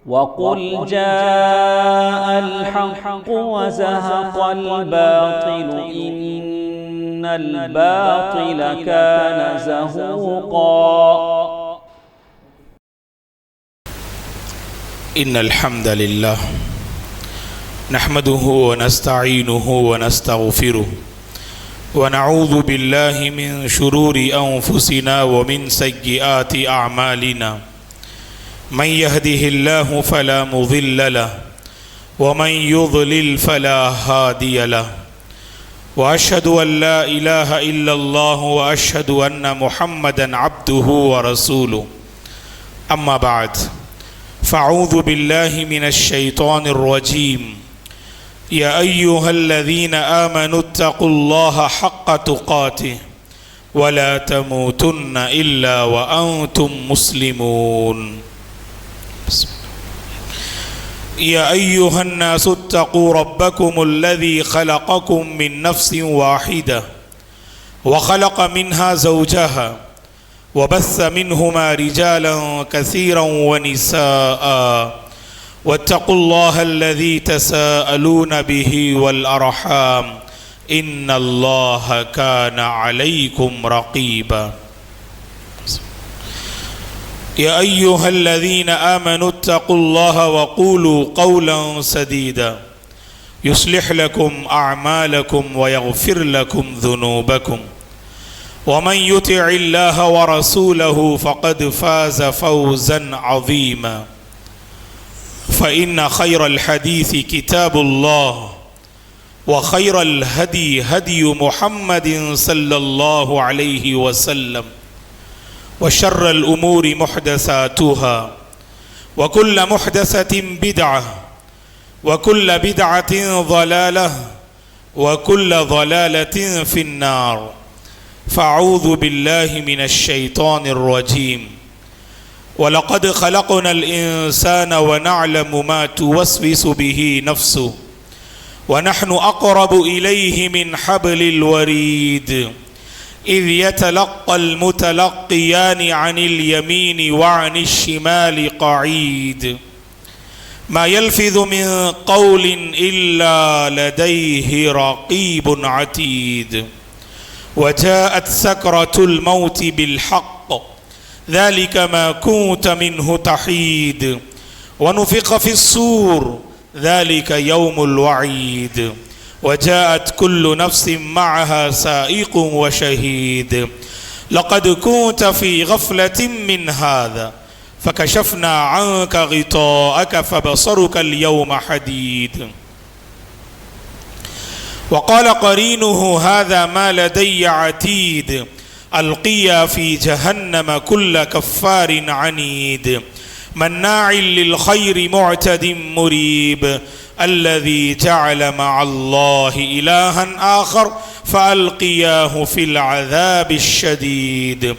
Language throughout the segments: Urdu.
وقل جاء الحق وزهق الباطل إن الباطل كان زهوقا إن الحمد لله نحمده ونستعينه ونستغفره ونعوذ بالله من شرور أنفسنا ومن سيئات أعمالنا من يهده الله فلا مضل له ومن يضلل فلا هادي له وأشهد أن لا إله إلا الله وأشهد أن محمدا عبده ورسوله أما بعد فأعوذ بالله من الشيطان الرجيم يا أيها الذين آمنوا اتقوا الله حق تقاته ولا تموتن إلا وأنتم مسلمون يا أيها الناس اتقوا ربكم الذي خلقكم من نفس واحدة وخلق منها زوجها وبث منهما رجالا كثيرا ونساء واتقوا الله الذي تساءلون به والأرحام إن الله كان عليكم رقيبا يا أيها الذين آمنوا اتقوا الله وقولوا قولا سديدا يصلح لكم أعمالكم ويغفر لكم ذنوبكم ومن يطع الله ورسوله فقد فاز فوزا عظيما فإن خير الحديث كتاب الله وخير الهدي هدي محمد صلى الله عليه وسلم وشر الأمور محدثاتها وكل محدثة بدعة وكل بدعة ضلالة وكل ضلالة في النار فأعوذ بالله من الشيطان الرجيم وَلَقَدْ خَلَقْنَا الْإِنسَانَ وَنَعْلَمُ مَا تُوَسْوِسُ بِهِ نَفْسُهُ وَنَحْنُ أَقْرَبُ إِلَيْهِ مِنْ حَبْلِ الْوَرِيدِ إِذْ يَتَلَقَّى الْمُتَلَقِّيَانِ عَنِ الْيَمِينِ وَعَنِ الشِّمَالِ قَعِيدٌ مَا يَلْفِظُ مِنْ قَوْلٍ إِلَّا لَدَيْهِ رَقِيبٌ عَتِيدٌ وَجَاءَتْ سَكْرَةُ الْمَوْتِ بِالْحَقِّ ذلك ما كنت منه تحيد ونفخ في الصور ذلك يوم الوعيد وجاءت كل نفس معها سائق وشهيد لقد كنت في غفلة من هذا فكشفنا عنك غطاءك فبصرك اليوم حديد وقال قرينه هذا ما لدي عتيد القيا في جهنم كل كفار عنيد مناع للخير معتد مريب الذي جعل مع الله إلها آخر فألقياه في العذاب الشديد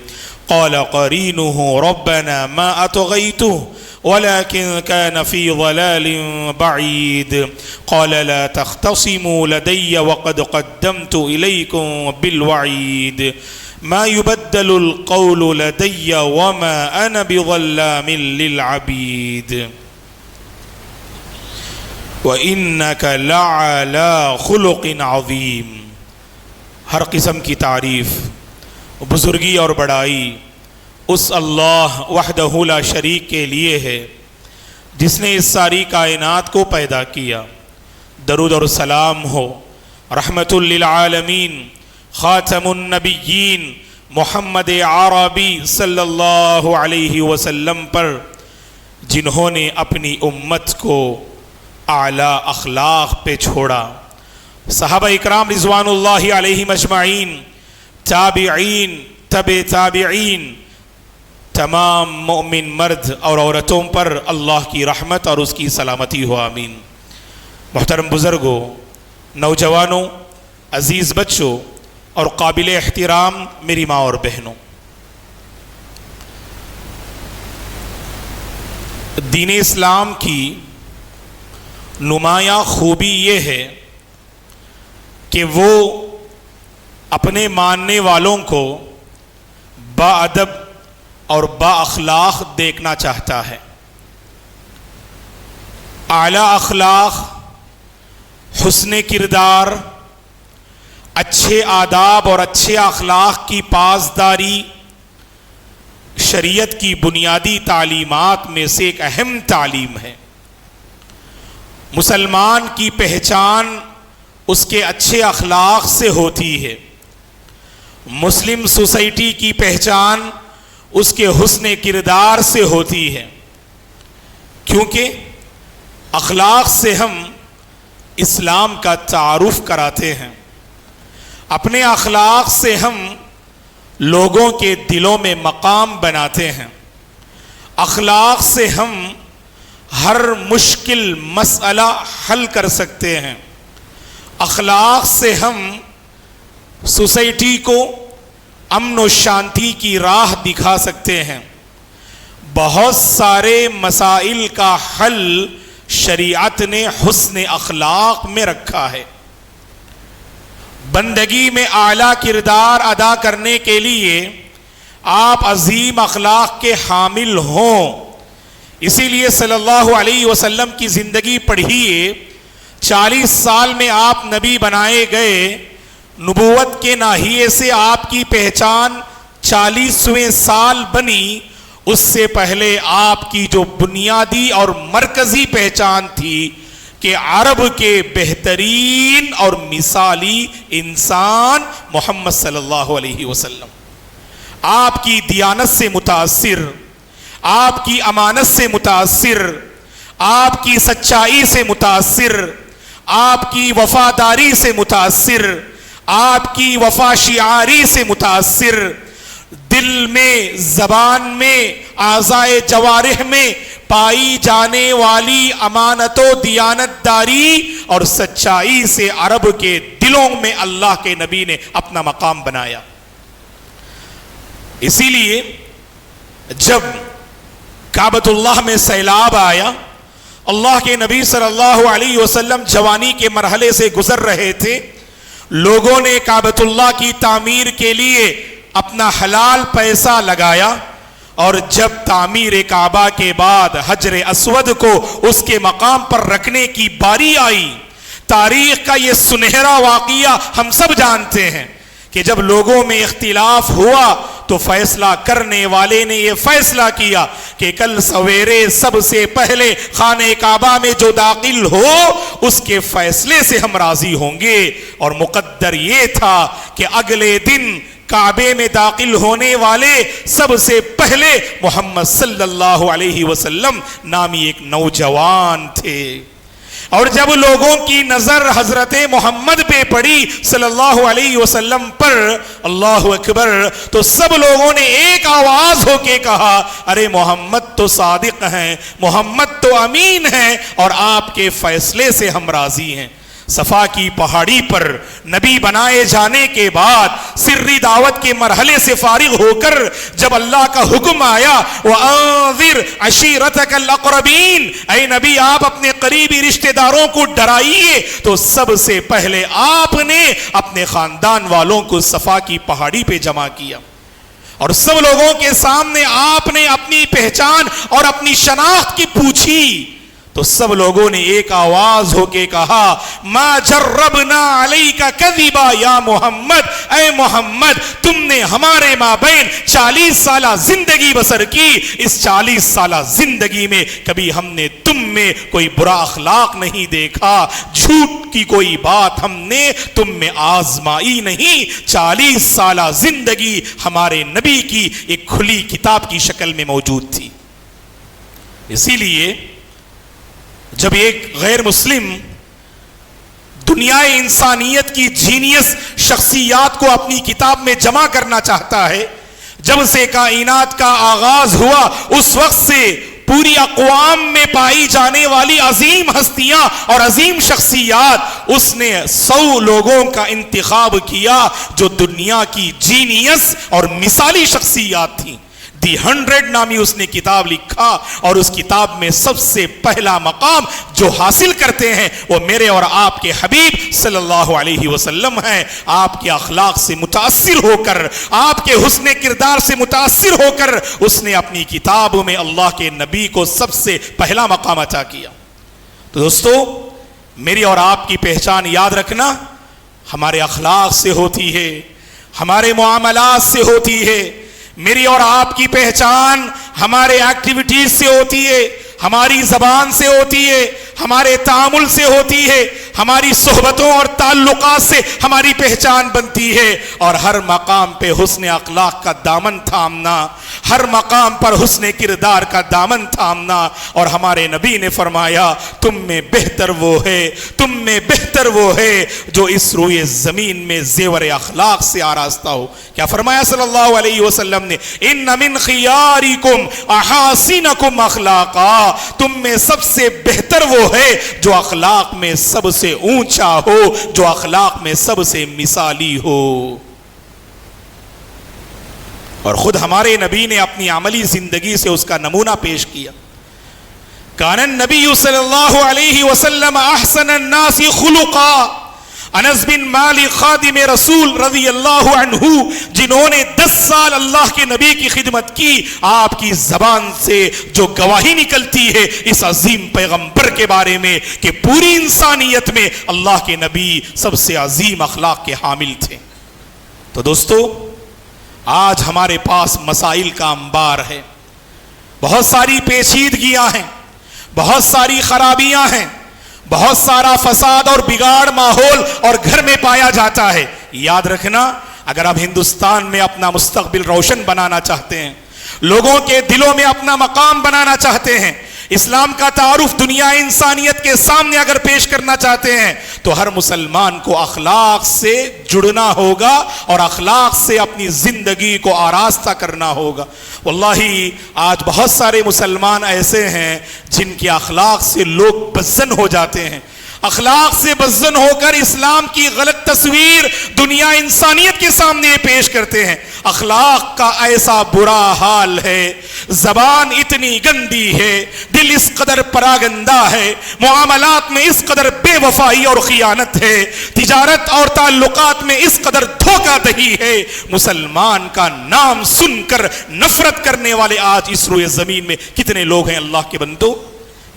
قال قرينه ربنا ما أطغيته ولكن كان في ضلال بعيد قال لا تختصموا لدي وقد قدمت إليكم بالوعيد ما يبدل القول لدي وما أنا بظلام للعبيد وإنك لعلى خلق عظيم ہر قسم کی تعریف بزرگی اور بڑائی اس اللہ وحدہ لا شریک کے لیے ہے جس نے اس ساری کائنات کو پیدا کیا. درود اور سلام ہو رحمت للعالمین خاتم النبیین محمد عربی صلی اللہ علیہ وسلم پر جنہوں نے اپنی امت کو اعلیٰ اخلاق پہ چھوڑا. صحابہ اکرام رضوان اللہ علیہم اجمعین، تابعین، تابعین، تمام مومن مرد اور عورتوں پر اللہ کی رحمت اور اس کی سلامتی ہو، آمین. محترم بزرگوں، نوجوانوں، عزیز بچوں اور قابل احترام میری ماں اور بہنوں، دین اسلام کی نمایاں خوبی یہ ہے کہ وہ اپنے ماننے والوں کو با ادب اور با اخلاق دیکھنا چاہتا ہے. اعلیٰ اخلاق، حسن کردار، اچھے آداب اور اچھے اخلاق کی پاسداری شریعت کی بنیادی تعلیمات میں سے ایک اہم تعلیم ہے۔ مسلمان کی پہچان اس کے اچھے اخلاق سے ہوتی ہے۔ مسلم سوسائٹی کی پہچان اس کے حسن کردار سے ہوتی ہے، کیونکہ اخلاق سے ہم اسلام کا تعارف کراتے ہیں۔ اپنے اخلاق سے ہم لوگوں کے دلوں میں مقام بناتے ہیں۔ اخلاق سے ہم ہر مشکل مسئلہ حل کر سکتے ہیں۔ اخلاق سے ہم سوسائٹی کو امن و شانتی کی راہ دکھا سکتے ہیں۔ بہت سارے مسائل کا حل شریعت نے حسن اخلاق میں رکھا ہے۔ بندگی میں اعلیٰ کردار ادا کرنے کے لیے آپ عظیم اخلاق کے حامل ہوں۔ اسی لیے صلی اللہ علیہ وسلم کی زندگی پڑھیے، 40 سال میں آپ نبی بنائے گئے، نبوت کے ناحیے سے آپ کی پہچان 40ویں سال بنی۔ اس سے پہلے آپ کی جو بنیادی اور مرکزی پہچان تھی کہ عرب کے بہترین اور مثالی انسان محمد صلی اللہ علیہ وسلم، آپ کی دیانت سے متاثر، آپ کی امانت سے متاثر، آپ کی سچائی سے متاثر، آپ کی وفاداری سے متاثر، آپ کی وفا شعاری سے متاثر، دل میں، زبان میں، اعضائے جوارح میں پائی جانے والی امانت و دیانت داری اور سچائی سے عرب کے دلوں میں اللہ کے نبی نے اپنا مقام بنایا۔ اسی لیے جب کعبۃ اللہ میں سیلاب آیا، اللہ کے نبی صلی اللہ علیہ وسلم جوانی کے مرحلے سے گزر رہے تھے، لوگوں نے کعبۃ اللہ کی تعمیر کے لیے اپنا حلال پیسہ لگایا، اور جب تعمیر کعبہ کے بعد حجر اسود کو اس کے مقام پر رکھنے کی باری آئی، تاریخ کا یہ سنہرا واقعہ ہم سب جانتے ہیں کہ جب لوگوں میں اختلاف ہوا تو فیصلہ کرنے والے نے یہ فیصلہ کیا کہ کل سویرے سب سے پہلے خانہ کعبہ میں جو داخل ہو اس کے فیصلے سے ہم راضی ہوں گے، اور مقدر یہ تھا کہ اگلے دن کعبے میں داخل ہونے والے سب سے پہلے محمد صلی اللہ علیہ وسلم نامی ایک نوجوان تھے۔ اور جب لوگوں کی نظر حضرت محمد پہ پڑی صلی اللہ علیہ وسلم پر، اللہ اکبر، تو سب لوگوں نے ایک آواز ہو کے کہا، ارے محمد تو صادق ہیں، محمد تو امین ہیں، اور آپ کے فیصلے سے ہم راضی ہیں۔ صفا کی پہاڑی پر نبی بنائے جانے کے بعد سری دعوت کے مرحلے سے فارغ ہو کر جب اللہ کا حکم آیا، وَأَنذِرْ عَشِيرَتَكَ الْأَقْرَبِينَ، اے نبی آپ اپنے قریبی رشتہ داروں کو ڈرائیے، تو سب سے پہلے آپ نے اپنے خاندان والوں کو صفا کی پہاڑی پہ جمع کیا، اور سب لوگوں کے سامنے آپ نے اپنی پہچان اور اپنی شناخت کی پوچھی، تو سب لوگوں نے ایک آواز ہو کے کہا، ما جربنا علیک کذبا یا محمد، اے محمد تم نے ہمارے مابین 40 سالہ زندگی بسر کی، اس 40 سالہ زندگی میں کبھی ہم نے تم میں کوئی برا اخلاق نہیں دیکھا، جھوٹ کی کوئی بات ہم نے تم میں آزمائی نہیں۔ 40 سالہ زندگی ہمارے نبی کی ایک کھلی کتاب کی شکل میں موجود تھی۔ اسی لیے جب ایک غیر مسلم دنیا انسانیت کی جینیس شخصیات کو اپنی کتاب میں جمع کرنا چاہتا ہے، جب سے کائنات کا آغاز ہوا اس وقت سے پوری اقوام میں پائی جانے والی عظیم ہستیاں اور عظیم شخصیات، اس نے 100 لوگوں کا انتخاب کیا جو دنیا کی جینیس اور مثالی شخصیات تھیں۔ دی 100 نامی اس نے کتاب لکھا، اور اس کتاب میں سب سے پہلا مقام جو حاصل کرتے ہیں وہ میرے اور آپ کے حبیب صلی اللہ علیہ وسلم ہیں۔ آپ کے اخلاق سے متاثر ہو کر، آپ کے حسن کردار سے متاثر ہو کر اس نے اپنی کتاب میں اللہ کے نبی کو سب سے پہلا مقام عطا کیا۔ تو دوستو میری اور آپ کی پہچان یاد رکھنا ہمارے اخلاق سے ہوتی ہے، ہمارے معاملات سے ہوتی ہے. میری اور آپ کی پہچان ہمارے ایکٹیویٹیز سے ہوتی ہے، ہماری زبان سے ہوتی ہے، ہمارے تعامل سے ہوتی ہے، ہماری صحبتوں اور تعلقات سے ہماری پہچان بنتی ہے. اور ہر مقام پہ حسن اخلاق کا دامن تھامنا، ہر مقام پر حسن کردار کا دامن تھامنا. اور ہمارے نبی نے فرمایا تم میں بہتر وہ ہے، تم میں بہتر وہ ہے جو اس روئے زمین میں زیور اخلاق سے آراستہ ہو. کیا فرمایا صلی اللہ علیہ وسلم نے؟ ان من خیارکم احاسنکم اخلاقا، تم میں سب سے بہتر وہ ہے جو اخلاق میں سب سے اونچا ہو، جو اخلاق میں سب سے مثالی ہو. اور خود ہمارے نبی نے اپنی عملی زندگی سے اس کا نمونہ پیش کیا. کان النبی صلی اللہ علیہ وسلم احسن الناس خلقا. انس بن مالک خادم رسول رضی اللہ عنہ، جنہوں نے 10 سال اللہ کے نبی کی خدمت کی، آپ کی زبان سے جو گواہی نکلتی ہے اس عظیم پیغمبر کے بارے میں کہ پوری انسانیت میں اللہ کے نبی سب سے عظیم اخلاق کے حامل تھے. تو دوستو آج ہمارے پاس مسائل کا انبار ہے، بہت ساری پیچیدگیاں ہیں، بہت ساری خرابیاں ہیں، بہت سارا فساد اور بگاڑ ماحول اور گھر میں پایا جاتا ہے. یاد رکھنا اگر آپ ہندوستان میں اپنا مستقبل روشن بنانا چاہتے ہیں، لوگوں کے دلوں میں اپنا مقام بنانا چاہتے ہیں، اسلام کا تعارف دنیا انسانیت کے سامنے اگر پیش کرنا چاہتے ہیں، تو ہر مسلمان کو اخلاق سے جڑنا ہوگا اور اخلاق سے اپنی زندگی کو آراستہ کرنا ہوگا. واللہ آج بہت سارے مسلمان ایسے ہیں جن کے اخلاق سے لوگ بدزن ہو جاتے ہیں، اخلاق سے بدزن ہو کر اسلام کی غلط تصویر دنیا انسانیت کے سامنے پیش کرتے ہیں. اخلاق کا ایسا برا حال ہے، زبان اتنی گندی ہے، دل اس قدر پراگندہ ہے، معاملات میں اس قدر بے وفائی اور خیانت ہے، تجارت اور تعلقات میں اس قدر دھوکہ دہی ہے. مسلمان کا نام سن کر نفرت کرنے والے آج اس روئے زمین میں کتنے لوگ ہیں اللہ کے بندو.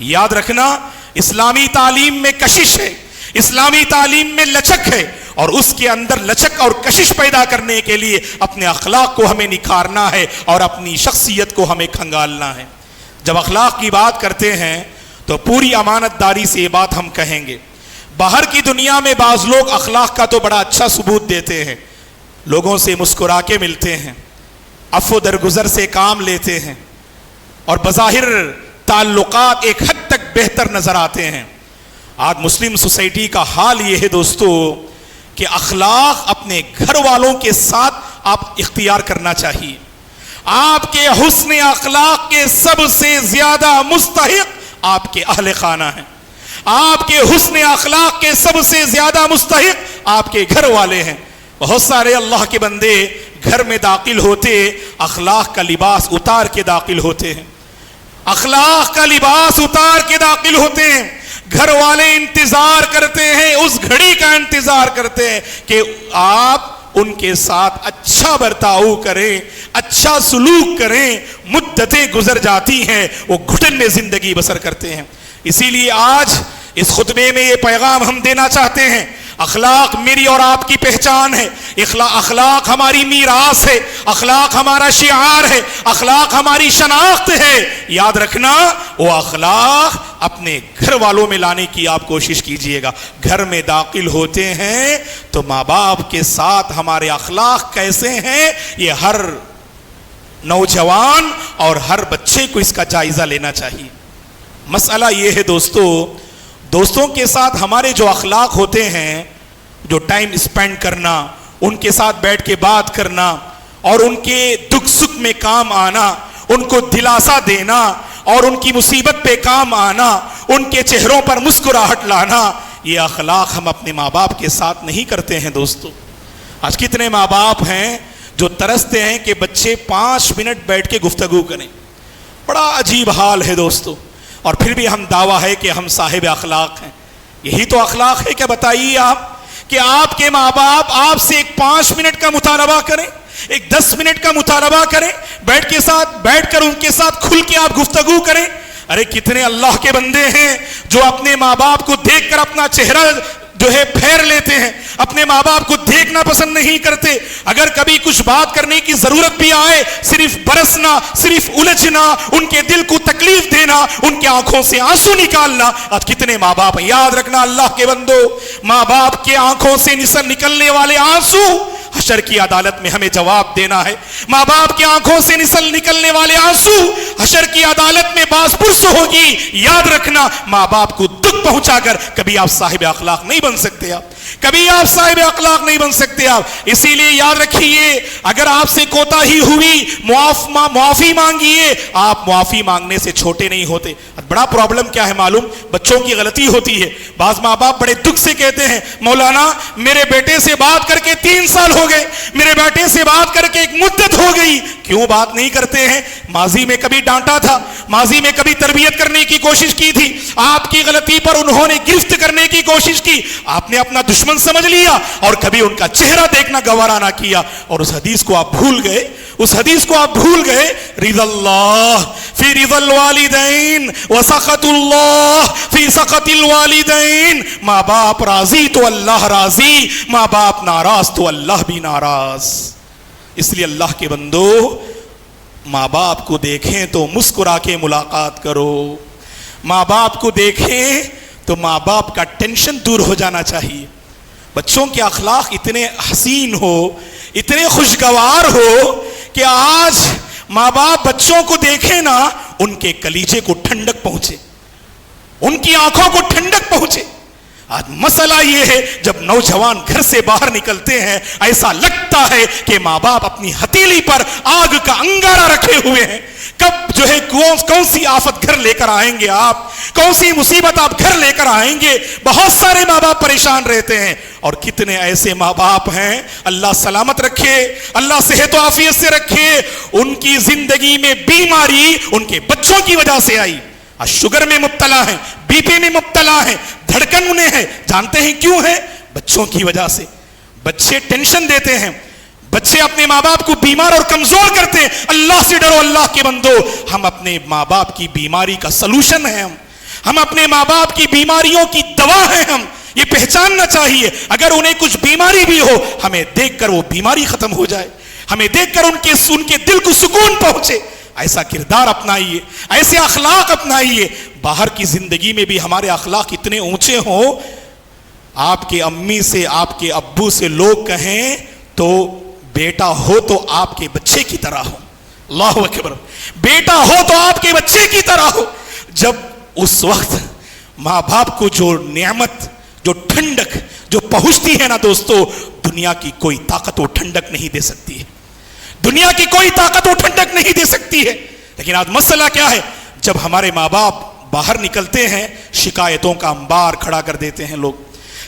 یاد رکھنا اسلامی تعلیم میں کشش ہے، اسلامی تعلیم میں لچک ہے، اور اس کے اندر لچک اور کشش پیدا کرنے کے لیے اپنے اخلاق کو ہمیں نکھارنا ہے اور اپنی شخصیت کو ہمیں کھنگالنا ہے. جب اخلاق کی بات کرتے ہیں تو پوری امانت داری سے یہ بات ہم کہیں گے. باہر کی دنیا میں بعض لوگ اخلاق کا تو بڑا اچھا ثبوت دیتے ہیں، لوگوں سے مسکرا کے ملتے ہیں، عفو درگزر سے کام لیتے ہیں، اور بظاہر تعلقات ایک حد تک بہتر نظر آتے ہیں. آج مسلم سوسائٹی کا حال یہ ہے دوستو کہ اخلاق اپنے گھر والوں کے ساتھ آپ اختیار کرنا چاہیے. آپ کے حسن اخلاق کے سب سے زیادہ مستحق آپ کے اہل خانہ ہیں، آپ کے حسن اخلاق کے سب سے زیادہ مستحق آپ کے گھر والے ہیں. بہت سارے اللہ کے بندے گھر میں داخل ہوتے اخلاق کا لباس اتار کے داخل ہوتے ہیں، اخلاق کا لباس اتار کے داخل ہوتے ہیں. گھر والے انتظار کرتے ہیں، اس گھڑی کا انتظار کرتے ہیں کہ آپ ان کے ساتھ اچھا برتاؤ کریں، اچھا سلوک کریں. مدتیں گزر جاتی ہیں، وہ گھٹن میں زندگی بسر کرتے ہیں. اسی لیے آج اس خطبے میں یہ پیغام ہم دینا چاہتے ہیں، اخلاق میری اور آپ کی پہچان ہے، اخلاق ہماری میراث ہے، اخلاق ہمارا شعار ہے، اخلاق ہماری شناخت ہے. یاد رکھنا وہ اخلاق اپنے گھر والوں میں لانے کی آپ کوشش کیجئے گا. گھر میں داخل ہوتے ہیں تو ماں باپ کے ساتھ ہمارے اخلاق کیسے ہیں یہ ہر نوجوان اور ہر بچے کو اس کا جائزہ لینا چاہیے. مسئلہ یہ ہے دوستوں کے ساتھ ہمارے جو اخلاق ہوتے ہیں، جو ٹائم اسپینڈ کرنا، ان کے ساتھ بیٹھ کے بات کرنا اور ان کے دکھ سکھ میں کام آنا، ان کو دلاسا دینا اور ان کی مصیبت پہ کام آنا، ان کے چہروں پر مسکراہٹ لانا، یہ اخلاق ہم اپنے ماں باپ کے ساتھ نہیں کرتے ہیں. دوستو آج کتنے ماں باپ ہیں جو ترستے ہیں کہ بچے 5 منٹ بیٹھ کے گفتگو کریں. بڑا عجیب حال ہے دوستو، اور پھر بھی ہم دعویٰ ہے کہ ہم صاحب اخلاق ہیں. یہی تو اخلاق ہے. کیا بتائیے آپ کہ آپ کے ماں باپ آپ سے ایک 5 منٹ کا مطالبہ کریں، ایک 10 منٹ کا مطالبہ کریں، بیٹھ کر ان کے ساتھ کھل کے آپ گفتگو کریں. ارے کتنے اللہ کے بندے ہیں جو اپنے ماں باپ کو دیکھ کر اپنا چہرہ جو ہے پھیر لیتے ہیں, اپنے ماں باپ کو دیکھنا پسند نہیں کرتے. اگر کبھی کچھ بات کرنے کی ضرورت بھی آئے, صرف برسنا, صرف الجھنا, ان کے دل کو تکلیف دینا, ان کے آنکھوں سے آنسو نکالنا. آج کتنے ماں باپ ہیں, یاد رکھنا اللہ کے بندو, ماں باپ کے آنکھوں سے نکلنے والے آنسو حشر کی عدالت میں ہمیں جواب دینا ہے. ماں باپ کی آنکھوں سے نکلنے والے آنسو حشر کی عدالت میں باز پرس ہوگی. یاد رکھنا, ماں باپ کو دکھ پہنچا کر کبھی آپ صاحب اخلاق نہیں بن سکتے, آپ کبھی آپ صاحب اخلاق نہیں بن سکتے آپ. اسی لیے یاد رکھیے, اگر آپ سے کوتاہی ہوئی معافی مانگیے, آپ معافی مانگنے سے چھوٹے نہیں ہوتے. بڑا پرابلم کیا ہے معلوم, بچوں کی غلطی ہوتی ہے. بعض ماں باپ بڑے دکھ سے کہتے ہیں, مولانا میرے بیٹے سے بات کر کے 3 سال ہو گئے, میرے بیٹے سے بات کر کے ایک مدت ہو گئی. کیوں بات نہیں کرتے ہیں؟ ماضی میں کبھی ڈانٹا تھا, ماضی میں کبھی تربیت کرنے کی کوشش کی تھی, آپ کی غلطی پر انہوں نے گرفت کرنے کی کوشش کی, آپ نے اپنا دشمن سمجھ لیا اور کبھی ان کا چہرہ دیکھنا گوارا نہ کیا, اور اس حدیث کو آپ بھول گئے, اس حدیث کو آپ بھول گئے, رضا اللہ فی رضا الوالدین وسخط اللہ فی سخط الوالدین. ماں باپ راضی تو اللہ راضی, ماں باپ ناراض تو اللہ بھی ناراض. اس لیے اللہ کے بندو, ماں باپ کو دیکھیں تو مسکرا کے ملاقات کرو, ماں باپ کو دیکھیں تو ماں باپ کا ٹینشن دور ہو جانا چاہیے. بچوں کے اخلاق اتنے حسین ہو, اتنے خوشگوار ہو کہ آج ماں باپ بچوں کو دیکھیں نا, ان کے کلیجے کو ٹھنڈک پہنچے, ان کی آنکھوں کو ٹھنڈک پہنچے. آج مسئلہ یہ ہے, جب نوجوان گھر سے باہر نکلتے ہیں ایسا لگتا ہے کہ ماں باپ اپنی ہتھیلی پر آگ کا انگارہ رکھے ہوئے ہیں. کب جو ہے کون سی آفت گھر لے کر آئیں گے آپ, کون سی مصیبت آپ گھر لے کر آئیں گے. بہت سارے ماں باپ پریشان رہتے ہیں, اور کتنے ایسے ماں باپ ہیں, اللہ سلامت رکھے, اللہ صحت و عافیت سے رکھے, ان کی زندگی میں بیماری ان کے بچوں کی وجہ سے آئی. شوگر میں مبتلا ہیں, بی پی میں مبتلا ہیں, دھڑکن انہیں ہے. جانتے ہیں کیوں ہے؟ بچوں کی وجہ سے. بچے ٹینشن دیتے ہیں, بچے اپنے ماں باپ کو بیمار اور کمزور کرتے ہیں. اللہ سے ڈرو اللہ کے بندو, ہم اپنے ماں باپ کی بیماری کا سلوشن ہیں, ہم اپنے ماں باپ کی بیماریوں کی دوا ہیں. ہم یہ پہچاننا چاہیے, اگر انہیں کچھ بیماری بھی ہو, ہمیں دیکھ کر وہ بیماری ختم ہو جائے, ہمیں دیکھ کر ان کے دل کو سکون پہنچے. ایسا کردار اپنائیے, ایسے اخلاق اپنائیے. باہر کی زندگی میں بھی ہمارے اخلاق اتنے اونچے ہوں, آپ کے امی سے, آپ کے ابو سے لوگ کہیں تو بیٹا ہو تو آپ کے بچے کی طرح ہو. اللہ اکبر, بیٹا ہو تو آپ کے بچے کی طرح ہو. جب اس وقت ماں باپ کو جو نعمت, جو ٹھنڈک جو پہنچتی ہے نا دوستو, دنیا کی کوئی طاقت وہ ٹھنڈک نہیں دے سکتی ہے, دنیا کی کوئی طاقت وہ ٹھنڈک نہیں دے سکتی ہے. لیکن آج مسئلہ کیا ہے, جب ہمارے ماں باپ باہر نکلتے ہیں, شکایتوں کا انبار کھڑا کر دیتے ہیں, لوگ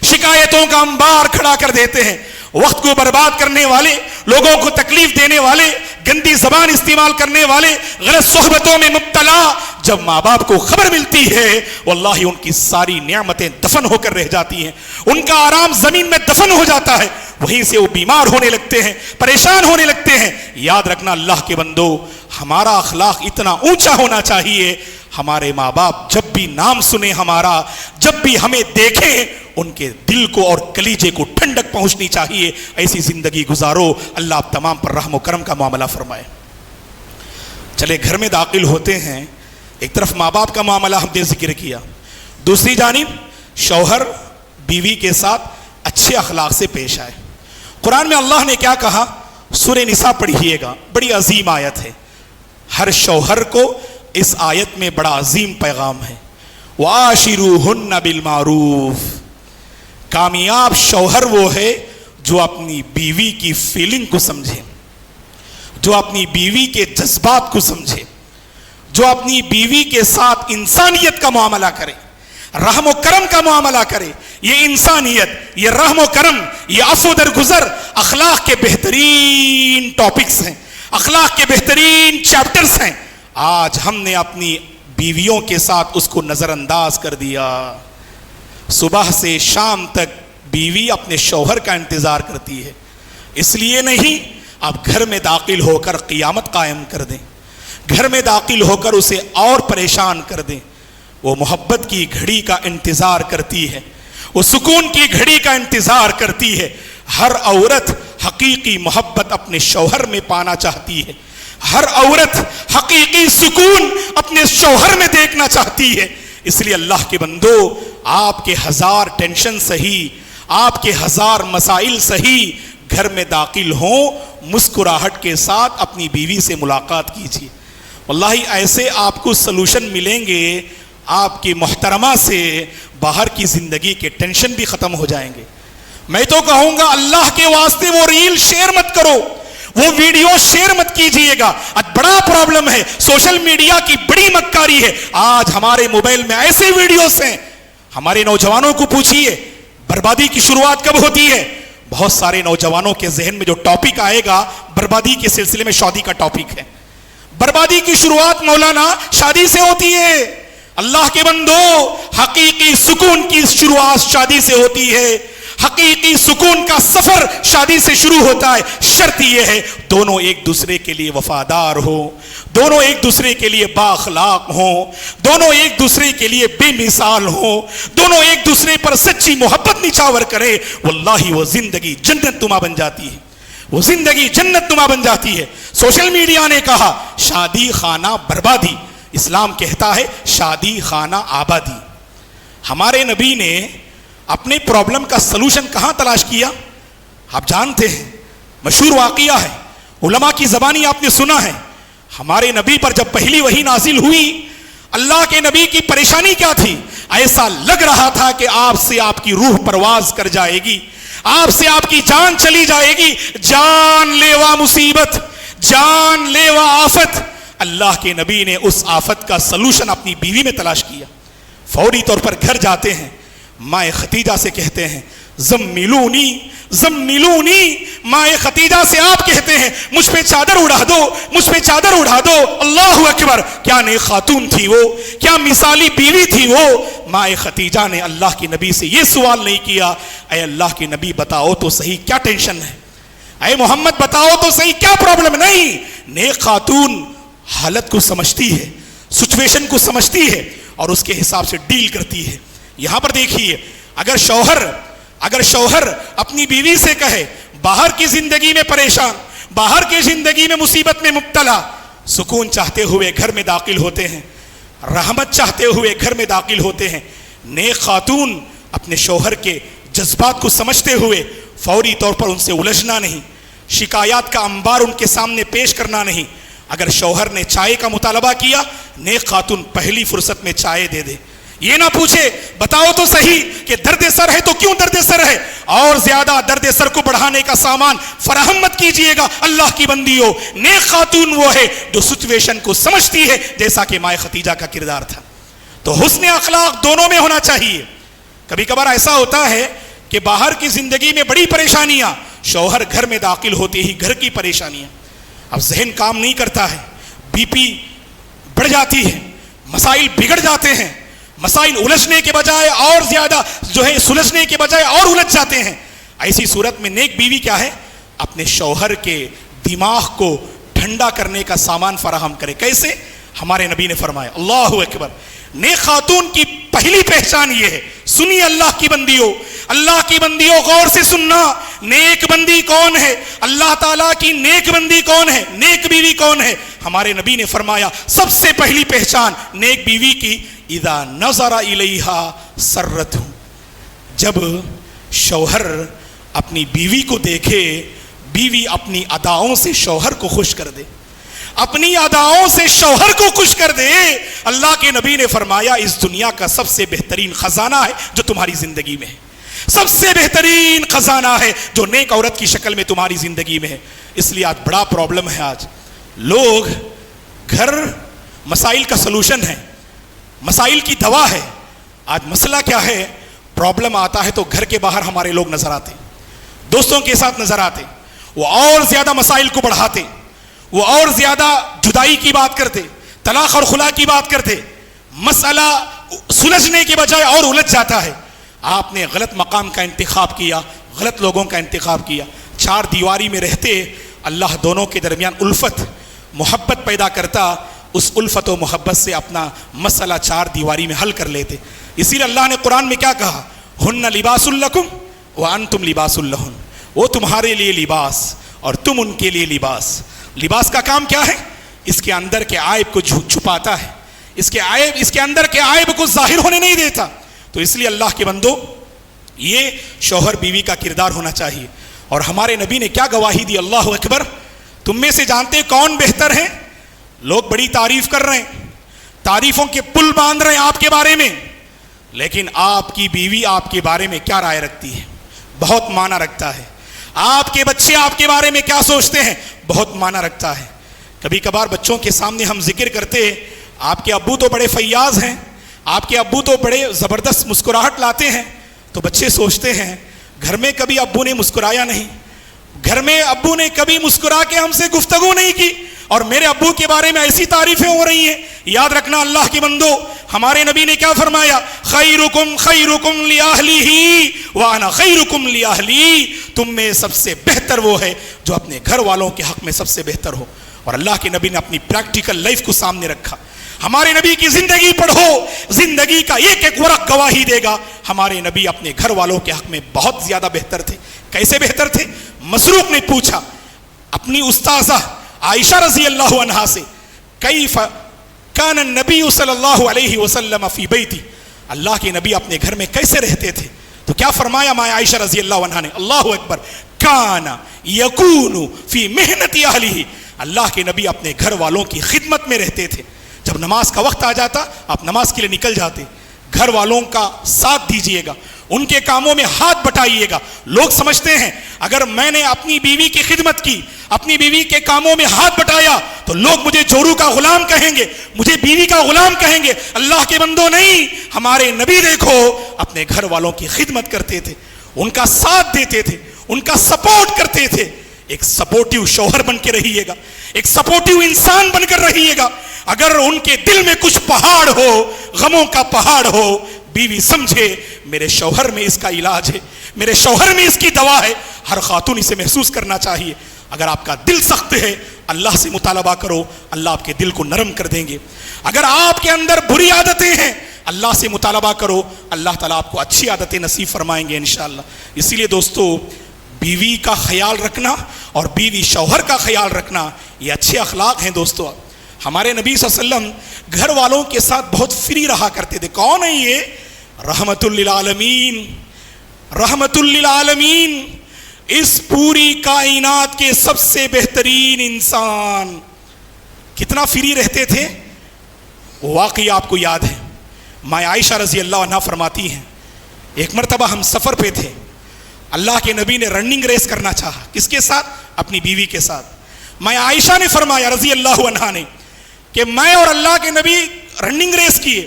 شکایتوں کا انبار کھڑا کر دیتے ہیں. وقت کو برباد کرنے والے, لوگوں کو تکلیف دینے والے, گندی زبان استعمال کرنے والے, غلط صحبتوں میں مبتلا, جب ماں باپ کو خبر ملتی ہے, واللہ ان کی ساری نعمتیں دفن ہو کر رہ جاتی ہیں, ان کا آرام زمین میں دفن ہو جاتا ہے. وہیں سے وہ بیمار ہونے لگتے ہیں, پریشان ہونے لگتے ہیں. یاد رکھنا اللہ کے بندو, ہمارا اخلاق اتنا اونچا ہونا چاہیے, ہمارے ماں باپ جب بھی نام سنیں ہمارا, جب بھی ہمیں دیکھیں, ان کے دل کو اور کلیجے کو ٹھنڈک پہنچنی چاہیے. ایسی زندگی گزارو, اللہ آپ تمام پر رحم و کرم کا معاملہ فرمائے. چلے گھر میں داخل ہوتے ہیں, ایک طرف ماں باپ کا معاملہ ہم نے ذکر کیا, دوسری جانب شوہر بیوی کے ساتھ اچھے اخلاق سے پیش آئے. قرآن میں اللہ نے کیا کہا, سورہ نساء پڑھیے گا, بڑی عظیم آیت ہے. ہر شوہر کو اس آیت میں بڑا عظیم پیغام ہے. وَعَاشِرُوهُنَّ بِالْمَعْرُوفِ. کامیاب شوہر وہ ہے جو اپنی بیوی کی فیلنگ کو سمجھے, جو اپنی بیوی کے جذبات کو سمجھے, جو اپنی بیوی کے ساتھ انسانیت کا معاملہ کرے, رحم و کرم کا معاملہ کرے. یہ انسانیت, یہ رحم و کرم, یہ عفو درگزر اخلاق کے بہترین ٹاپکس ہیں, اخلاق کے بہترین چیپٹرز ہیں. آج ہم نے اپنی بیویوں کے ساتھ اس کو نظر انداز کر دیا. صبح سے شام تک بیوی اپنے شوہر کا انتظار کرتی ہے. اس لیے نہیں, آپ گھر میں داخل ہو کر قیامت قائم کر دیں, گھر میں داخل ہو کر اسے اور پریشان کر دیں. وہ محبت کی گھڑی کا انتظار کرتی ہے, وہ سکون کی گھڑی کا انتظار کرتی ہے. ہر عورت حقیقی محبت اپنے شوہر میں پانا چاہتی ہے. ہر عورت حقیقی سکون اپنے شوہر میں دیکھنا چاہتی ہے. اس لیے اللہ کے بندو, آپ کے 1000 ٹینشن سہی, آپ کے 1000 مسائل سہی, گھر میں داخل ہوں, مسکراہٹ کے ساتھ اپنی بیوی سے ملاقات کیجیے. واللہ ایسے آپ کو سلوشن ملیں گے, آپ کی محترمہ سے باہر کی زندگی کے ٹینشن بھی ختم ہو جائیں گے. میں تو کہوں گا اللہ کے واسطے وہ ریل شیئر مت کرو, وہ ویڈیو شیئر مت کیجئے گا. آج بڑا پرابلم ہے, سوشل میڈیا کی بڑی مکاری ہے. آج ہمارے موبائل میں ایسے ویڈیوز ہیں, ہمارے نوجوانوں کو پوچھئے بربادی کی شروعات کب ہوتی ہے. بہت سارے نوجوانوں کے ذہن میں جو ٹاپک آئے گا بربادی کے سلسلے میں شادی کا ٹاپک ہے. بربادی کی شروعات مولانا شادی سے ہوتی ہے. اللہ کے بندو, حقیقی سکون کی شروعات شادی سے ہوتی ہے. حقیقی سکون کا سفر شادی سے شروع ہوتا ہے. شرط یہ ہے دونوں ایک دوسرے کے لیے وفادار ہوں, دونوں ایک دوسرے کے لیے بااخلاق ہوں, دونوں ایک دوسرے کے لیے بے مثال ہوں, دونوں ایک دوسرے پر سچی محبت نچھاور کرے. واللہ وہ زندگی جنت نما بن جاتی ہے, وہ زندگی جنت نما بن جاتی ہے. سوشل میڈیا نے کہا شادی خانہ بربادی, اسلام کہتا ہے شادی خانہ آبادی. ہمارے نبی نے اپنے پرابلم کا سلوشن کہاں تلاش کیا؟ آپ جانتے ہیں, مشہور واقعہ ہے, علماء کی زبانی آپ نے سنا ہے. ہمارے نبی پر جب پہلی وحی نازل ہوئی, اللہ کے نبی کی پریشانی کیا تھی؟ ایسا لگ رہا تھا کہ آپ سے آپ کی روح پرواز کر جائے گی, آپ سے آپ کی جان چلی جائے گی. جان لیوا مصیبت, جان لیوا آفت. اللہ کے نبی نے اس آفت کا سلوشن اپنی بیوی میں تلاش کیا. فوری طور پر گھر جاتے ہیں, ماں خدیجہ سے کہتے ہیں زملونی زملونی. ماں خدیجہ سے آپ کہتے ہیں مجھ پہ چادر اڑا دو, مجھ پہ چادر اڑا دو. اللہ اکبر, کیا نیک خاتون تھی وہ, کیا مثالی بیوی تھی وہ. ماں خدیجہ نے اللہ کے نبی سے یہ سوال نہیں کیا اے اللہ کے نبی بتاؤ تو صحیح کیا ٹینشن ہے, اے محمد بتاؤ تو صحیح کیا پرابلم. نہیں, نیک خاتون حالت کو سمجھتی ہے, سچویشن کو سمجھتی ہے اور اس کے حساب سے ڈیل کرتی ہے. یہاں پر دیکھیے, اگر شوہر اپنی بیوی سے کہے باہر کی زندگی میں پریشان, باہر کی زندگی میں مصیبت میں مبتلا, سکون چاہتے ہوئے گھر میں داخل ہوتے ہیں, رحمت چاہتے ہوئے گھر میں داخل ہوتے ہیں. نیک خاتون اپنے شوہر کے جذبات کو سمجھتے ہوئے فوری طور پر ان سے الجھنا نہیں, شکایات کا انبار ان کے سامنے پیش کرنا نہیں. اگر شوہر نے چائے کا مطالبہ کیا, نیک خاتون پہلی فرصت میں چائے دے دے. یہ نہ پوچھے بتاؤ تو صحیح کہ درد سر ہے تو کیوں درد سر ہے, اور زیادہ درد سر کو بڑھانے کا سامان فراہم مت کیجئے گا. اللہ کی بندیوں, نیک خاتون وہ ہے جو سچویشن کو سمجھتی ہے, جیسا کہ ماں خدیجہ کا کردار تھا. تو حسن اخلاق دونوں میں ہونا چاہیے. کبھی کبھار ایسا ہوتا ہے کہ باہر کی زندگی میں بڑی پریشانیاں, شوہر گھر میں داخل ہوتے ہی گھر کی پریشانیاں, اب ذہن کام نہیں کرتا ہے, بی پی بڑھ جاتی ہے, مسائل بگڑ جاتے ہیں, مسائل الجھنے کے بجائے اور زیادہ سلجھنے کے بجائے اور الجھ جاتے ہیں. ایسی صورت میں نیک بیوی کیا ہے, اپنے شوہر کے دماغ کو ٹھنڈا کرنے کا سامان فراہم کرے. کیسے؟ ہمارے نبی نے فرمایا, اللہ اکبر, نیک خاتون کی پہلی پہچان یہ ہے. سنیے اللہ کی بندیوں, اللہ کی بندیوں غور سے سننا. نیک بندی کون ہے؟ اللہ تعالیٰ کی نیک بندی کون ہے, نیک بیوی کون ہے؟ ہمارے نبی نے فرمایا سب سے پہلی پہچان نیک بیوی کی, اذا نظر الیہا سرتہ, جب شوہر اپنی بیوی کو دیکھے, بیوی اپنی اداؤں سے شوہر کو خوش کر دے, اپنی اداؤں سے شوہر کو خوش کر دے. اللہ کے نبی نے فرمایا اس دنیا کا سب سے بہترین خزانہ ہے جو تمہاری زندگی میں ہے, سب سے بہترین خزانہ ہے جو نیک عورت کی شکل میں تمہاری زندگی میں ہے. اس لیے آج بڑا پرابلم ہے, آج لوگ گھر مسائل کا سلوشن ہے, مسائل کی دوا ہے. آج مسئلہ کیا ہے, پرابلم آتا ہے تو گھر کے باہر ہمارے لوگ نظر آتے, دوستوں کے ساتھ نظر آتے, وہ اور زیادہ مسائل کو بڑھاتے, وہ اور زیادہ جدائی کی بات کرتے, طلاق اور خلا کی بات کرتے. مسئلہ سلجھنے کے بجائے اور الجھ جاتا ہے. آپ نے غلط مقام کا انتخاب کیا, غلط لوگوں کا انتخاب کیا. چار دیواری میں رہتے اللہ دونوں کے درمیان الفت محبت پیدا کرتا اس الفت و محبت سے اپنا مسئلہ چار دیواری میں حل کر لیتے. اسی لیے اللہ نے قرآن میں کیا کہا؟ ہن لباس لکم وانتم لباس لہن. وہ تمہارے لیے لباس اور تم ان کے لیے لباس. لباس کا کام کیا ہے؟ اس کے اندر کے عیب کو چھپاتا ہے, اس کے اندر کے عیب کو ظاہر ہونے نہیں دیتا. تو اس لیے اللہ کے بندو یہ شوہر بیوی کا کردار ہونا چاہیے. اور ہمارے نبی نے کیا گواہی دی, اللہ اکبر. تم میں سے جانتے کون بہتر ہیں؟ لوگ بڑی تعریف کر رہے ہیں, تعریفوں کے پل باندھ رہے ہیں آپ کے بارے میں, لیکن آپ کی بیوی آپ کے بارے میں کیا رائے رکھتی ہے؟ بہت معنی رکھتا ہے. آپ کے بچے آپ کے بارے میں کیا سوچتے ہیں؟ بہت معنی رکھتا ہے. کبھی کبھار بچوں کے سامنے ہم ذکر کرتے ہیں, آپ کے ابو تو بڑے فیاض ہیں, آپ کے ابو تو بڑے زبردست مسکراہٹ لاتے ہیں, تو بچے سوچتے ہیں گھر میں کبھی ابو نے مسکرایا نہیں, گھر میں ابو نے کبھی مسکرا کے ہم سے گفتگو نہیں کی, اور میرے ابو کے بارے میں ایسی تعریفیں ہو رہی ہیں. یاد رکھنا اللہ کے بندو, ہمارے نبی نے کیا فرمایا؟ خیرکم خیرکم لأہلہ وانا خیرکم لأہلی. تم میں سب سے بہتر وہ ہے جو اپنے گھر والوں کے حق میں سب سے بہتر ہو. اور اللہ کے نبی نے اپنی پریکٹیکل لائف کو سامنے رکھا. ہمارے نبی کی زندگی پڑھو, زندگی کا ایک ایک ورق گواہی دے گا. ہمارے نبی اپنے گھر والوں کے حق میں بہت زیادہ بہتر تھے. کیسے بہتر تھے؟ مسروق نے پوچھا اپنی استاذہ عائشہ رضی اللہ عنہا سے, کیف کان النبی صلی اللہ علیہ وسلم فی بیتی, اللہ کے نبی اپنے گھر میں کیسے رہتے تھے؟ تو کیا فرمایا ماں عائشہ رضی اللہ عنہا نے؟ اللہ اکبر. کان یکون فی محنت اہلہ, اللہ کے نبی اپنے گھر والوں کی خدمت میں رہتے تھے. جب نماز کا وقت آ جاتا آپ نماز کے لیے نکل جاتے. گھر والوں کا ساتھ دیجئے گا, ان کے کاموں میں ہاتھ بٹائیے گا. لوگ سمجھتے ہیں اگر میں نے اپنی بیوی کی خدمت کی, اپنی بیوی کے کاموں میں ہاتھ بٹایا, تو لوگ مجھے جورو کا غلام کہیں گے, مجھے بیوی کا غلام کہیں گے. اللہ کے بندوں نہیں, ہمارے نبی دیکھو اپنے گھر والوں کی خدمت کرتے تھے, ان کا ساتھ دیتے تھے, ان کا سپورٹ کرتے تھے. ایک سپورٹیو شوہر بن کے رہیے گا, ایک سپورٹیو انسان بن کر رہیے گا. اگر ان کے دل میں کچھ پہاڑ ہو, غموں کا پہاڑ ہو, بیوی سمجھے میرے شوہر میں اس کا علاج ہے, میرے شوہر میں اس کی دوا ہے. ہر خاتون اسے محسوس کرنا چاہیے. اگر آپ کا دل سخت ہے, اللہ سے مطالبہ کرو, اللہ آپ کے دل کو نرم کر دیں گے. اگر آپ کے اندر بری عادتیں ہیں, اللہ سے مطالبہ کرو, اللہ تعالیٰ آپ کو اچھی عادتیں نصیب فرمائیں گے انشاءاللہ. اسی لیے دوستو, بیوی کا خیال رکھنا اور بیوی شوہر کا خیال رکھنا یہ اچھے اخلاق ہیں دوستو. ہمارے نبی صلی اللہ علیہ وسلم گھر والوں کے ساتھ بہت فری رہا کرتے تھے. کون ہے یہ؟ رحمت للعالمین, رحمت للعالمین, اس پوری کائنات کے سب سے بہترین انسان. کتنا فری رہتے تھے واقعی آپ کو یاد ہے. ماں عائشہ رضی اللہ عنہا فرماتی ہیں, ایک مرتبہ ہم سفر پہ تھے, اللہ کے نبی نے رننگ ریس کرنا چاہا. کس کے ساتھ؟ اپنی بیوی کے ساتھ. ماں عائشہ نے فرمایا رضی اللہ عنہا نے کہ میں اور اللہ کے نبی رننگ ریس کیے,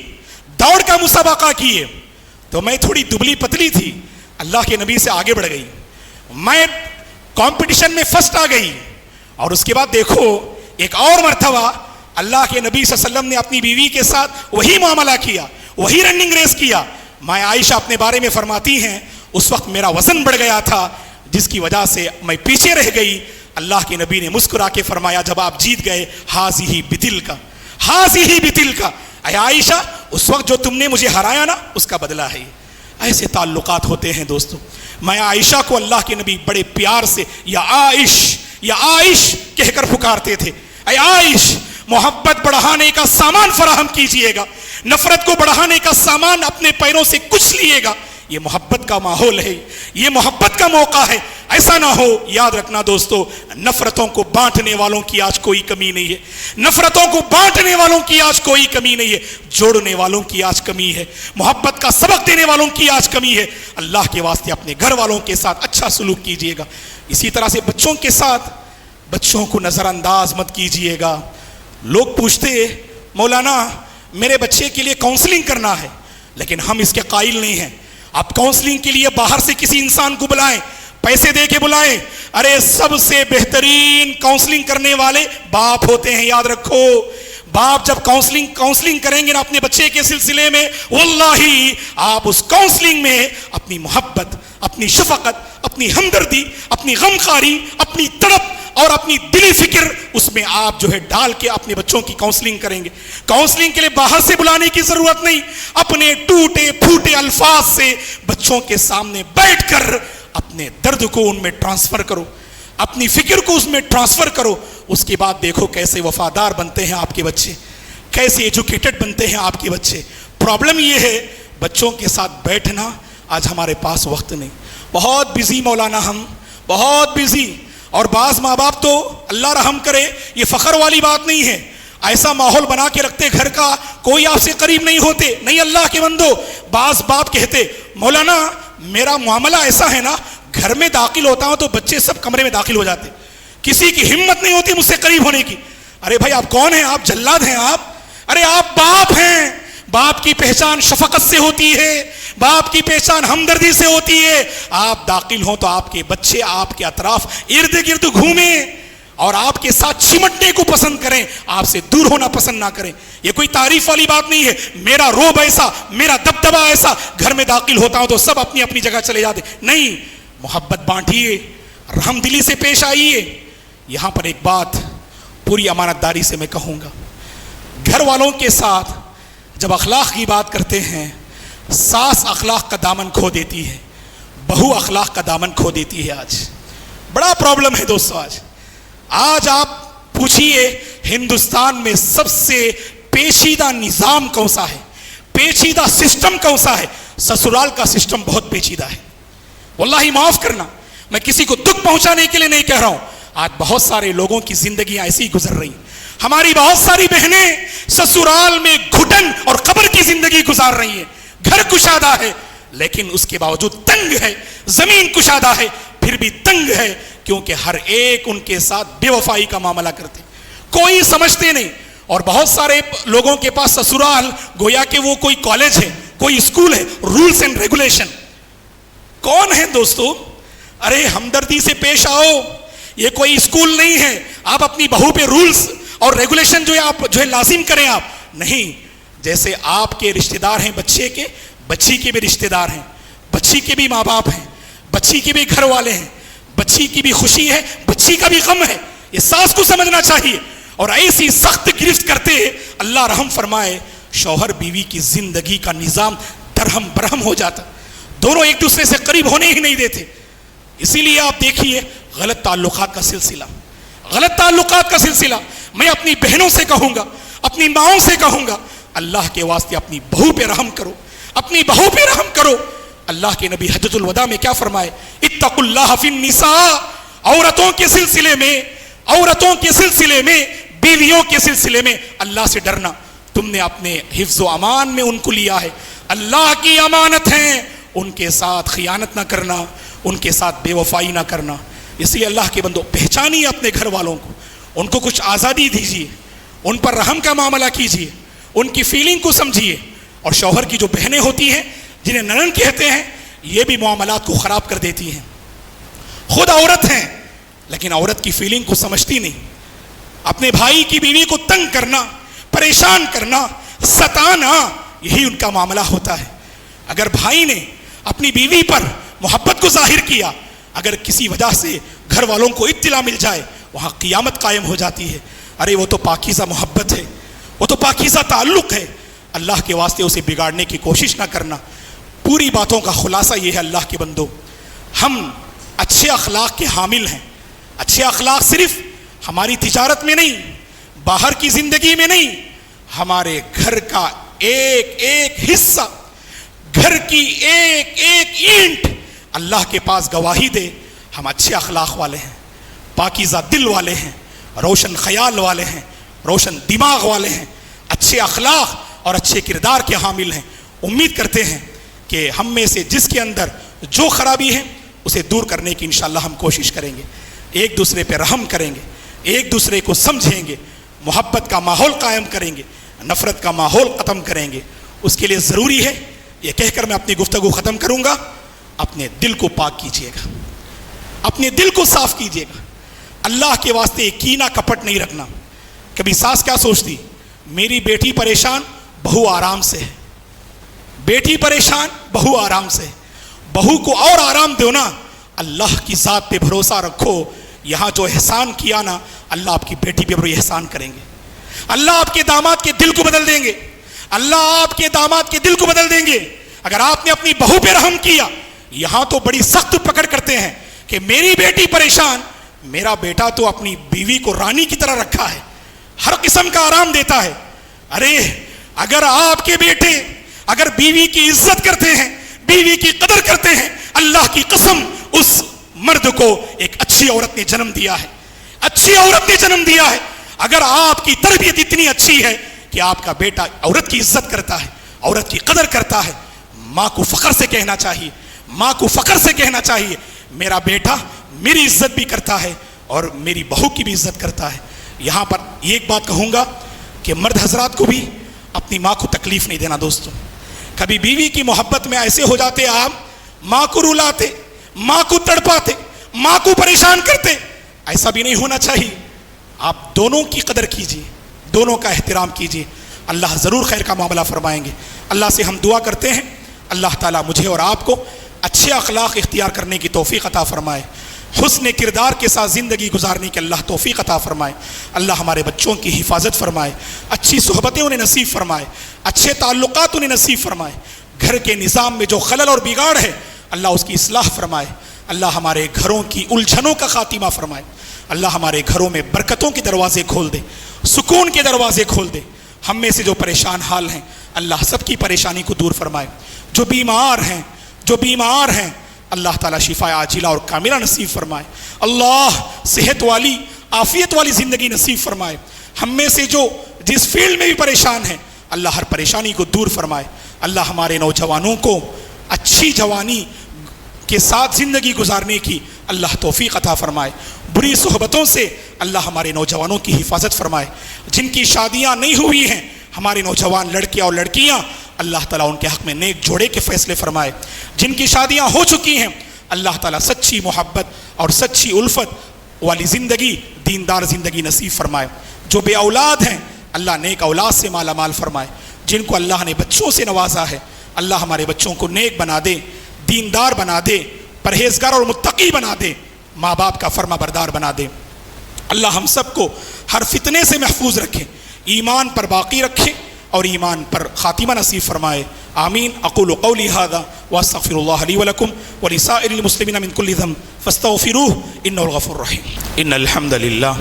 دوڑ کا مسابقہ کیے, تو میں تھوڑی دبلی پتلی تھی, اللہ کے نبی سے آگے بڑھ گئی, میں کمپٹیشن میں فرسٹ آ گئی. اور اس کے بعد دیکھو ایک اور مرتبہ اللہ کے نبی صلی اللہ علیہ وسلم نے اپنی بیوی کے ساتھ وہی معاملہ کیا, وہی رننگ ریس کیا. ماں عائشہ اپنے بارے میں فرماتی ہیں اس وقت میرا وزن بڑھ گیا تھا جس کی وجہ سے میں پیچھے رہ گئی. اللہ کے نبی نے مسکرا کے فرمایا جب آپ جیت گئے, ہاذہ بتلک, ہاذہ بتلک, اے عائشہ اس وقت جو تم نے مجھے ہرایا نا اس کا بدلہ ہے. ایسے تعلقات ہوتے ہیں دوستو. میں عائشہ کو اللہ کے نبی بڑے پیار سے یا عائش, یا عائش کہہ کر پکارتے تھے. اے عائش, محبت بڑھانے کا سامان فراہم کیجئے گا, نفرت کو بڑھانے کا سامان اپنے پیروں سے کچھ لیے گا. یہ محبت کا ماحول ہے, یہ محبت کا موقع ہے. ایسا نہ ہو, یاد رکھنا دوستو, نفرتوں کو بانٹنے والوں کی آج کوئی کمی نہیں ہے, نفرتوں کو بانٹنے والوں کی آج کوئی کمی نہیں ہے, جوڑنے والوں کی آج کمی ہے, محبت کا سبق دینے والوں کی آج کمی ہے. اللہ کے واسطے اپنے گھر والوں کے ساتھ اچھا سلوک کیجئے گا. اسی طرح سے بچوں کے ساتھ, بچوں کو نظر انداز مت کیجئے گا. لوگ پوچھتے مولانا میرے بچے کے لیے کاؤنسلنگ کرنا ہے, لیکن ہم اس کے قائل نہیں ہیں. آپ کاؤنسلنگ کے لیے باہر سے کسی انسان کو بلائیں, پیسے دے کے بلائیں. ارے سب سے بہترین کاؤنسلنگ کرنے والے باپ ہوتے ہیں, یاد رکھو. باپ جب کاؤنسلنگ کریں گے نا اپنے بچے کے سلسلے میں, واللہ آپ اس کاؤنسلنگ میں اپنی محبت, اپنی شفقت, اپنی ہمدردی, اپنی غمخواری, اپنی تڑپ اور اپنی دلی فکر اس میں آپ جو ہے ڈال کے اپنے بچوں کی کاؤنسلنگ کریں گے. کاؤنسلنگ کے لیے باہر سے بلانے کی ضرورت نہیں, اپنے ٹوٹے پھوٹے الفاظ سے بچوں کے سامنے بیٹھ کر اپنے درد کو ان میں ٹرانسفر کرو, اپنی فکر کو اس میں ٹرانسفر کرو. اس کے بعد دیکھو کیسے وفادار بنتے ہیں آپ کے بچے, کیسے ایجوکیٹڈ بنتے ہیں آپ کے بچے. پرابلم یہ ہے بچوں کے ساتھ بیٹھنا آج ہمارے پاس وقت نہیں, بہت بزی مولانا, ہم بہت بزی. اور بعض ماں باپ تو اللہ رحم کرے, یہ فخر والی بات نہیں ہے, ایسا ماحول بنا کے رکھتے گھر کا, کوئی آپ سے قریب نہیں ہوتے. نہیں اللہ کے بندو, بعض باپ کہتے مولانا میرا معاملہ ایسا ہے نا, گھر میں داخل ہوتا ہوں تو بچے سب کمرے میں داخل ہو جاتے, کسی کی ہمت نہیں ہوتی مجھ سے قریب ہونے کی. ارے بھائی آپ کون ہیں؟ آپ جلاد ہیں آپ؟ ارے آپ باپ ہیں. باپ کی پہچان شفقت سے ہوتی ہے, باپ کی پہچان ہمدردی سے ہوتی ہے. آپ داخل ہوں تو آپ کے بچے آپ کے اطراف ارد گرد گھومیں اور آپ کے ساتھ چمٹنے کو پسند کریں, آپ سے دور ہونا پسند نہ کریں. یہ کوئی تعریف والی بات نہیں ہے. میرا روب ایسا, میرا دبدبا ایسا, گھر میں داخل ہوتا ہوں تو سب اپنی اپنی جگہ چلے جاتے. نہیں, محبت بانٹیے, رحم دلی سے پیش آئیے. یہاں پر ایک بات پوری امانت داری سے میں کہوں گا, گھر والوں کے ساتھ جب اخلاق کی بات کرتے ہیں, ساس اخلاق کا دامن کھو دیتی ہے, بہو اخلاق کا دامن کھو دیتی ہے. آج بڑا پرابلم ہے دوستو. آج آپ پوچھئے ہندوستان میں سب سے پیچیدہ نظام کون سا ہے, پیچیدہ سسٹم کون سا ہے؟ سسرال کا سسٹم بہت پیچیدہ ہے. واللہ معاف کرنا, میں کسی کو دکھ پہنچانے کے لیے نہیں کہہ رہا ہوں. آج بہت سارے لوگوں کی زندگیاں ایسی ہی گزر رہی ہیں. ہماری بہت ساری بہنیں سسرال میں گھٹن اور قبر کی زندگی گزار رہی ہیں. گھر کشادہ ہے لیکن اس کے باوجود تنگ ہے, زمین کشادہ ہے پھر بھی تنگ ہے, کیونکہ ہر ایک ان کے ساتھ بے وفائی کا معاملہ کرتے, کوئی سمجھتے نہیں. اور بہت سارے لوگوں کے پاس سسرال گویا کہ وہ کوئی کالج ہے, کوئی اسکول ہے, رولز اینڈ ریگولیشن. کون ہے دوستو؟ ارے ہمدردی سے پیش آؤ, یہ کوئی اسکول نہیں ہے آپ اپنی بہو پہ رولز اور ریگولیشن جو ہے آپ جو ہے لازم کریں. آپ نہیں, جیسے آپ کے رشتہ دار ہیں بچے کے, بچی کے بھی رشتہ دار ہیں, بچی کے بھی ماں باپ ہیں, بچی کے بھی گھر والے ہیں, بچی کی بھی خوشی ہے, بچی کا بھی غم ہے. یہ ساس کو سمجھنا چاہیے. اور ایسی سخت گرفت کرتے اللہ رحم فرمائے شوہر بیوی کی زندگی کا نظام درہم برہم ہو جاتا, دونوں ایک دوسرے سے قریب ہونے ہی نہیں دیتے. اسی لیے آپ دیکھیے غلط تعلقات کا سلسلہ, غلط تعلقات کا سلسلہ. میں اپنی بہنوں سے کہوں گا, اپنی ماؤں سے کہوں گا, اللہ کے واسطے اپنی بہو پہ رحم کرو, اپنی بہو پہ رحم کرو. اللہ کے نبی حجۃ الوداع میں کیا فرمائے؟ اتقوا اللہ فی النساء, عورتوں کے سلسلے میں, عورتوں کے سلسلے میں, بیویوں کے سلسلے میں اللہ سے ڈرنا. تم نے اپنے حفظ و امان میں ان کو لیا ہے, اللہ کی امانت ہیں, ان کے ساتھ خیانت نہ کرنا, ان کے ساتھ بے وفائی نہ کرنا. اس لیے اللہ کے بندو پہچانیے اپنے گھر والوں کو, ان کو کچھ آزادی دیجیے, ان پر رحم کا معاملہ کیجیے, ان کی فیلنگ کو سمجھیے. اور شوہر کی جو بہنیں ہوتی ہیں جنہیں ننن کہتے ہیں, یہ بھی معاملات کو خراب کر دیتی ہیں. خود عورت ہیں لیکن عورت کی فیلنگ کو سمجھتی نہیں. اپنے بھائی کی بیوی کو تنگ کرنا, پریشان کرنا, ستانا, یہی ان کا معاملہ ہوتا ہے. اگر بھائی نے اپنی بیوی پر محبت کو ظاہر کیا, اگر کسی وجہ سے گھر والوں کو اطلاع مل جائے, وہاں قیامت قائم ہو جاتی ہے. ارے وہ تو پاکیزہ محبت ہے, وہ تو پاکیزہ تعلق ہے. اللہ کے واسطے اسے بگاڑنے کی کوشش نہ کرنا. پوری باتوں کا خلاصہ یہ ہے اللہ کے بندو, ہم اچھے اخلاق کے حامل ہیں. اچھے اخلاق صرف ہماری تجارت میں نہیں, باہر کی زندگی میں نہیں, ہمارے گھر کا ایک ایک حصہ, گھر کی ایک ایک اینٹ اللہ کے پاس گواہی دے ہم اچھے اخلاق والے ہیں, پاکیزہ دل والے ہیں, روشن خیال والے ہیں, روشن دماغ والے ہیں, اچھے اخلاق اور اچھے کردار کے حامل ہیں. امید کرتے ہیں کہ ہم میں سے جس کے اندر جو خرابی ہے اسے دور کرنے کی انشاءاللہ ہم کوشش کریں گے. ایک دوسرے پہ رحم کریں گے, ایک دوسرے کو سمجھیں گے, محبت کا ماحول قائم کریں گے, نفرت کا ماحول ختم کریں گے. اس کے لیے ضروری ہے, یہ کہہ کر میں اپنی گفتگو ختم کروں گا, اپنے دل کو پاک کیجئے گا, اپنے دل کو صاف کیجئے گا. اللہ کے واسطے کینہ کپٹ نہیں رکھنا. کبھی ساس کیا سوچتی, میری بیٹی پریشان بہو آرام سے ہے, بیٹی پریشان بہو آرام سے ہے, بہو کو اور آرام دو نا. اللہ کی ذات پہ بھروسہ رکھو, یہاں جو احسان کیا نا، اللہ آپ کی بیٹی پہ بھی احسان کریں گے. اللہ آپ کے داماد کے دل کو بدل دیں گے. اللہ آپ کے داماد کے دل کو بدل دیں گے. اگر آپ نے اپنی بہو پہ رحم کیا، یہاں تو بڑی سخت پکڑ کرتے ہیں کہ میری بیٹی پریشان، میرا بیٹا تو اپنی بیوی کو رانی کی طرح رکھا ہے، ہر قسم کا آرام دیتا ہے. ارے اگر آپ کے بیٹے اگر بیوی کی عزت کرتے ہیں، بیوی کی قدر کرتے ہیں، اللہ کی قسم اس مرد کو ایک اچھی عورت نے جنم دیا ہے، اچھی عورت نے جنم دیا ہے. اگر آپ کی تربیت اتنی اچھی ہے کہ آپ کا بیٹا عورت کی عزت کرتا ہے، عورت کی قدر کرتا ہے، ماں کو فخر سے کہنا چاہیے، ماں کو فخر سے کہنا چاہیے میرا بیٹا میری عزت بھی کرتا ہے اور میری بہو کی بھی عزت کرتا ہے. یہاں پر ایک بات کہوں گا کہ مرد حضرات کو بھی اپنی ماں کو تکلیف نہیں دینا. دوستوں، کبھی بیوی کی محبت میں ایسے ہو جاتے آپ ماں کو رلاتے، ماں کو تڑپاتے، ماں کو پریشان کرتے. ایسا بھی نہیں ہونا چاہیے. آپ دونوں کی قدر کیجیے، دونوں کا احترام کیجیے. اللہ ضرور خیر کا معاملہ فرمائیں گے. اللہ سے ہم دعا کرتے ہیں اللہ تعالیٰ مجھے اور آپ کو اچھے اخلاق اختیار کرنے کی توفیق عطا فرمائے، حسن کردار کے ساتھ زندگی گزارنے کی اللہ توفیق عطا فرمائے. اللہ ہمارے بچوں کی حفاظت فرمائے، اچھی صحبتیں انہیں نصیب فرمائے، اچھے تعلقات انہیں نصیب فرمائے. گھر کے نظام میں جو خلل اور بگاڑ ہے اللہ اس کی اصلاح فرمائے. اللہ ہمارے گھروں کی الجھنوں کا خاتمہ فرمائے. اللہ ہمارے گھروں میں برکتوں کے دروازے کھول دے، سکون کے دروازے کھول دے. ہم میں سے جو پریشان حال ہیں اللہ سب کی پریشانی کو دور فرمائے. جو بیمار ہیں اللہ تعالیٰ شفا عاجلہ اور کاملہ نصیب فرمائے. اللہ صحت والی عافیت والی زندگی نصیب فرمائے. ہم میں سے جو جس فیلڈ میں بھی پریشان ہیں اللہ ہر پریشانی کو دور فرمائے. اللہ ہمارے نوجوانوں کو اچھی جوانی کے ساتھ زندگی گزارنے کی اللہ توفیق عطا فرمائے. بری صحبتوں سے اللہ ہمارے نوجوانوں کی حفاظت فرمائے. جن کی شادیاں نہیں ہوئی ہیں ہمارے نوجوان لڑکے اور لڑکیاں اللہ تعالیٰ ان کے حق میں نیک جوڑے کے فیصلے فرمائے. جن کی شادیاں ہو چکی ہیں اللہ تعالیٰ سچی محبت اور سچی الفت والی زندگی، دیندار زندگی نصیب فرمائے. جو بے اولاد ہیں اللہ نیک اولاد سے مالا مال فرمائے. جن کو اللہ نے بچوں سے نوازا ہے اللہ ہمارے بچوں کو نیک بنا دے، دیندار بنا دے، پرہیزگار اور متقی بنا دے، ماں باپ کا فرما بردار بنا دے. اللہ ہم سب کو ہر فتنے سے محفوظ رکھے، ایمان پر باقی رکھے اور ایمان پر خاتمہ نصیب فرمائے. آمین. اقول قولی هذا واستغفر الله لي ولكم ولسائر المسلمين من كل ذنب فاستغفروه انه الغفور الرحيم. ان الحمد لله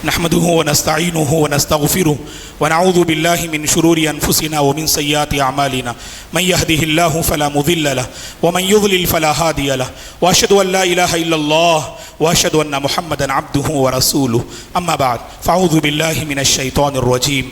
نحمده ونستعينه ونستغفره ونعوذ بالله من شرور انفسنا ومن سيئات اعمالنا. من يهده الله فلا مضل له ومن يضلل فلا هادي له واشهد ان لا اله الا الله واشهد ان محمدا عبده ورسوله. اما بعد فاعوذ بالله من الشيطان الرجيم.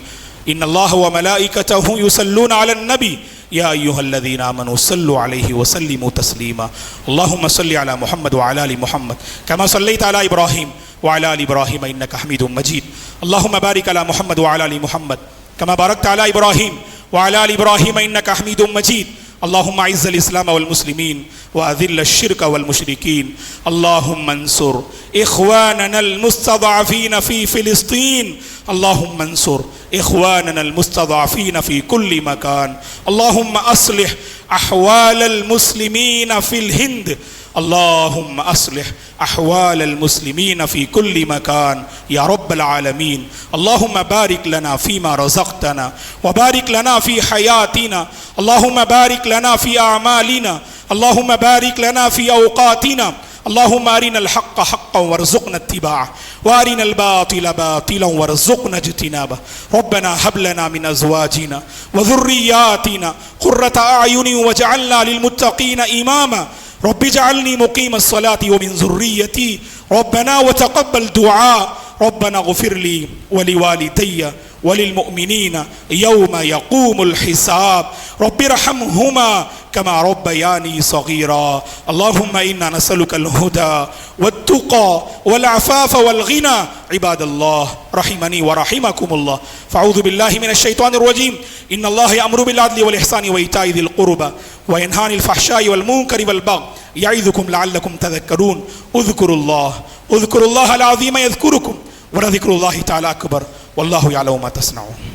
ان الله وملائكته يصلون على النبي يا أيها الذين آمنوا صلوا عليه وسلموا تسليما. اللهم صل على محمد وعلى آل محمد كما صليت على إبراهيم وعلى آل إبراهيم إنك حميد مجيد. اللهم بارك على محمد وعلى آل محمد كما باركت على إبراهيم وعلى آل إبراهيم إنك حميد مجيد. اللهم اعز الإسلام والمسلمين وأذل الشرك والمشركين. اللهم انصر إخواننا المستضعفين في فلسطين. اللهم انصر إخواننا المستضعفين في كل مكان. اللهم أصلح أحوال المسلمين في الهند. اللهم أصلح أحوال المسلمين في كل مكان يا رب العالمين. اللهم بارك لنا فيما رزقتنا وبارك لنا في حياتنا. اللهم بارك لنا في أعمالنا. اللهم بارك لنا في أوقاتنا. اللهم أرنا الحق حقا وارزقنا اتباعه وأرنا الباطل باطلا وارزقنا اجتنابه. ربنا هب لنا من أزواجنا وذرياتنا قرة أعين واجعلنا للمتقين إماما. رب اجعلني مقيم الصلاة ومن ذريتي ربنا وتقبل دعاء. ربنا اغفر لي ولوالدي وللمؤمنين يوم يقوم الحساب. رب ارحمهما كما ربياني صغيرا. اللهم إنا نسألك الهدى والتقى والعفاف والغنى. عباد الله رحمني ورحمكم الله. فاعوذ بالله من الشيطان الرجيم. إن الله يأمر بالعدل والإحسان وإيتاء ذي القربى وينهى عن الفحشاء والمنكر والبغي يعظكم لعلكم تذكرون. اذكروا الله العظيم يذكركم ولذكر الله تعالى أكبر والله يعلم ما تصنعون.